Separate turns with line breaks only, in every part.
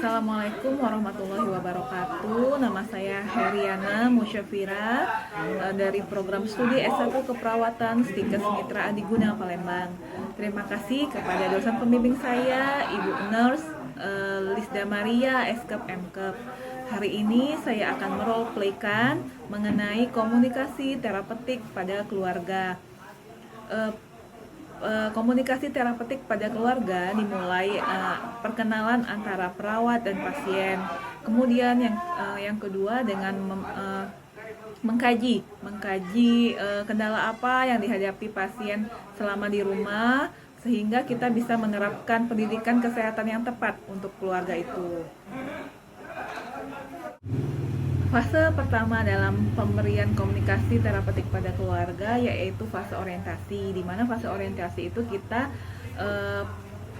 Assalamualaikum warahmatullahi wabarakatuh. Nama saya Heriana Musyafira dari program studi S1 Keperawatan Stikes Mitra Adiguna Palembang. Terima kasih kepada dosen pembimbing saya, Ibu Nurse Lisda Maria, Eskep Mkep. Hari ini saya akan meroleplaykan mengenai komunikasi terapeutik pada keluarga. Komunikasi terapeutik pada keluarga dimulai perkenalan antara perawat dan pasien. Kemudian yang kedua dengan mengkaji kendala apa yang dihadapi pasien selama di rumah, sehingga kita bisa menerapkan pendidikan kesehatan yang tepat untuk keluarga itu. Fase pertama dalam pemberian komunikasi terapeutik pada keluarga yaitu fase orientasi, di mana fase orientasi itu kita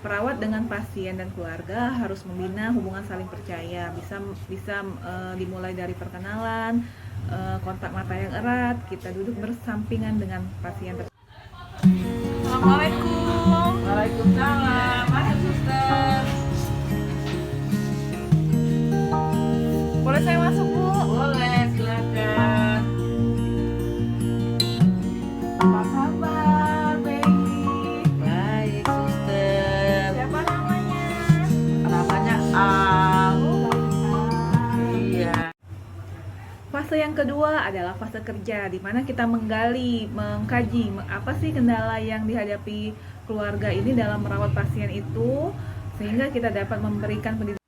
perawat dengan pasien dan keluarga harus membina hubungan saling percaya, bisa dimulai dari perkenalan, kontak mata yang erat, kita duduk bersampingan dengan pasien tersebut. Assalamualaikum.
Waalaikumsalam. Masuk, suster.
Boleh saya masuk, Bu?
Boleh, silakan.
Apa kabar, baby?
Baik, suster.
Siapa namanya?
Namanya Al. Iya.
Fase yang kedua adalah fase kerja, di mana kita mengkaji apa sih kendala yang dihadapi keluarga ini dalam merawat pasien itu, sehingga kita dapat memberikan pendidikan.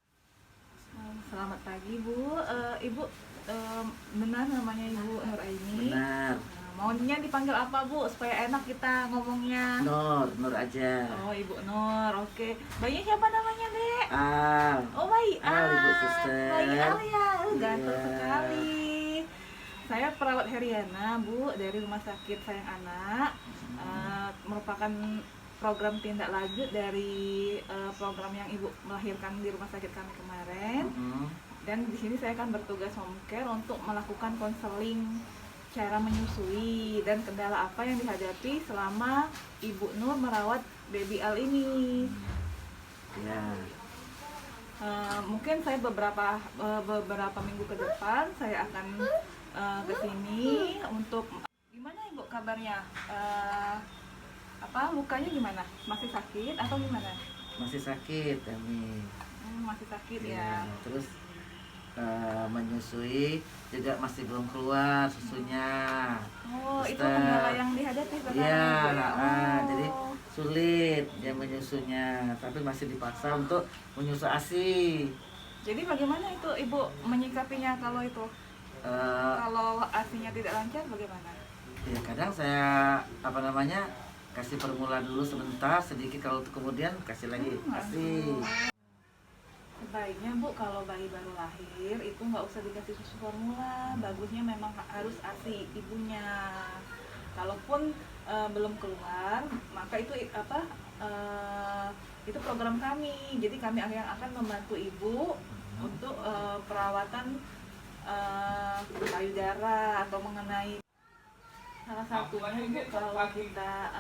Selamat pagi, Bu. Ibu benar namanya Ibu Nur Aini?
Benar.
Maunya dipanggil apa, Bu, supaya enak kita ngomongnya?
Nur aja.
Oh, Ibu Nur. Oke. Bayinya siapa namanya, Dek?
Al.
Oh, bayi
Al, Ibu
Al.
suster.
Bayi Al ya. Ganteng
Iya.
sekali. Saya perawat Heriana, Bu, dari Rumah Sakit Sayang Anak. Merupakan program tindak lanjut dari program yang Ibu melahirkan di rumah sakit kami kemarin. Dan di sini saya akan bertugas home care untuk melakukan konseling cara menyusui dan kendala apa yang dihadapi selama Ibu Nur merawat baby Al ini.
Ya.
Mungkin saya beberapa minggu ke depan saya akan ke sini untuk gimana Ibu kabarnya? Lukanya gimana? Masih sakit atau gimana?
Masih sakit, Emi.
Masih sakit ya.
Terus menyusui juga masih belum keluar susunya.
Oh, itu
Suster.
kendala yang dihadapi sekarang.
Iya,
Oh.
jadi sulit dia menyusunya, tapi masih dipaksa untuk menyusu ASI.
Jadi bagaimana itu Ibu menyikapinya kalau itu? Kalau ASI-nya tidak lancar bagaimana?
Ya kadang saya kasih formula dulu sebentar sedikit, kalau kemudian kasih lagi ASI.
Sebaiknya, Bu, kalau bayi baru lahir itu nggak usah dikasih susu formula, bagusnya memang harus ASI ibunya. Kalaupun belum keluar, maka itu itu program kami. Jadi kami yang akan membantu ibu untuk perawatan payudara atau mengenai salah satunya, Bu, kalau kita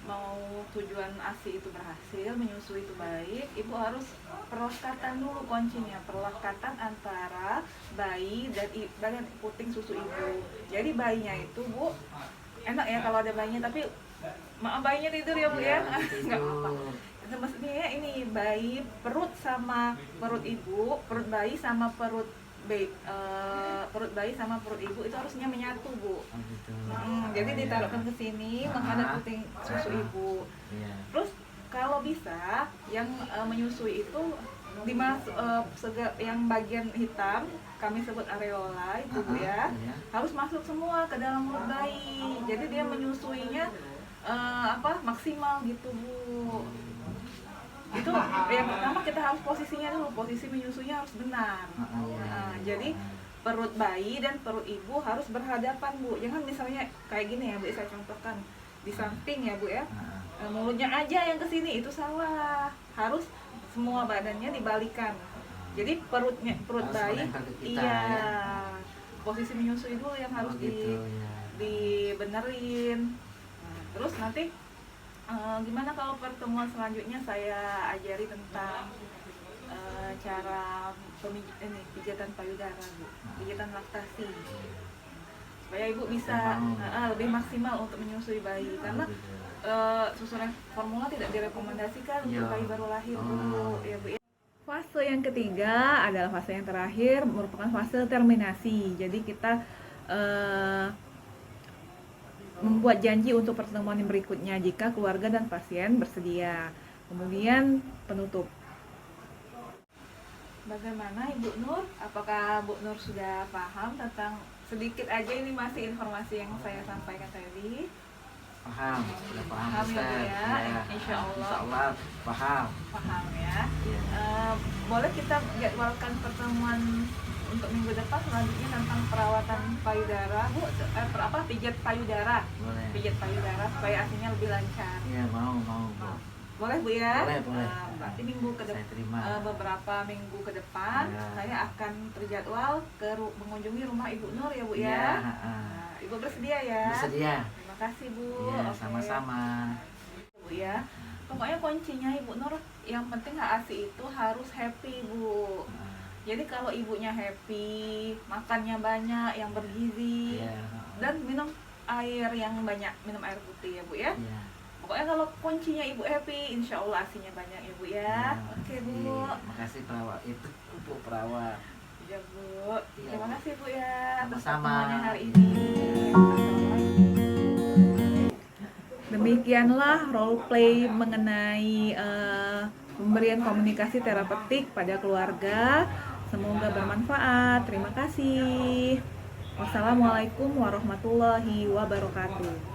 mau tujuan ASI itu berhasil, menyusui itu baik, ibu harus perlekatan dulu kuncinya, perlekatan antara bayi dan puting susu ibu. Jadi bayinya itu, Bu, enak ya kalau ada bayinya, tapi maaf bayinya tidur ya, Bu, ya nggak apa-apa. Maksudnya ini bayi perut sama perut ibu, perut bayi sama perut bayi sama perut ibu itu harusnya menyatu, Bu. Jadi ditaruhkan ke sini menghadap puting susu ibu. Terus kalau bisa yang menyusui itu yang bagian hitam kami sebut areola itu, Bu, ya, harus masuk semua ke dalam mulut bayi. Jadi dia menyusuinya maksimal gitu, Bu. Itu yang pertama, kita harus posisinya dulu, posisi menyusunya harus benar. Jadi perut bayi dan perut ibu harus berhadapan, Bu. Jangan misalnya kayak gini ya, Bu, saya contohkan di samping ya, Bu, ya. Mulutnya aja yang ke sini, itu salah. Harus semua badannya dibalikan. Jadi perut bayi posisi menyusui dulu yang harus dibenerin. Terus nanti gimana kalau pertemuan selanjutnya saya ajari tentang cara pijatan payudara Bu, pijatan laktasi, supaya ibu bisa lebih maksimal untuk menyusui bayi, karena susunan formula tidak direkomendasikan untuk bayi baru lahir Bu, ya Bu ya. Fase yang ketiga adalah fase yang terakhir, merupakan fase terminasi. Jadi kita membuat janji untuk pertemuan yang berikutnya jika keluarga dan pasien bersedia. Kemudian penutup. Bagaimana Ibu Nur? Apakah Bu Nur sudah paham tentang, sedikit aja ini masih informasi yang saya sampaikan tadi?
Paham, sudah paham,
Paham ya Bu ya? Insya Allah
paham.
Paham ya. Boleh kita jadwalkan pertemuan untuk minggu depan selanjutnya tentang perawatan payudara Bu, pijat payudara.
Boleh.
Pijat payudara supaya asinya lebih lancar.
Iya, mau Bu.
Boleh Bu ya?
Boleh.
Berarti minggu ke depan, beberapa minggu ke depan saya akan terjadwal mengunjungi rumah Ibu Nur ya Bu ya. Ibu bersedia ya? Bersedia. Terima kasih Bu.
Iya, sama-sama.
Bu ya. Pokoknya kuncinya Ibu Nur, yang penting HASI itu harus happy Bu. Jadi kalau ibunya happy, makannya banyak, yang bergizi, dan minum air yang banyak, minum air putih ya Bu ya. Pokoknya kalau kuncinya ibu happy, insya Allah asinya banyak ya Bu ya. Oke Bu.
Makasih perawat itu, Bu perawat.
Ya Bu. Terima kasih Bu ya atas
Sama-sama.
pertemuannya hari ini. Demikianlah role play mengenai pemberian komunikasi terapeutik pada keluarga. Semoga bermanfaat. Terima kasih. Wassalamualaikum warahmatullahi wabarakatuh.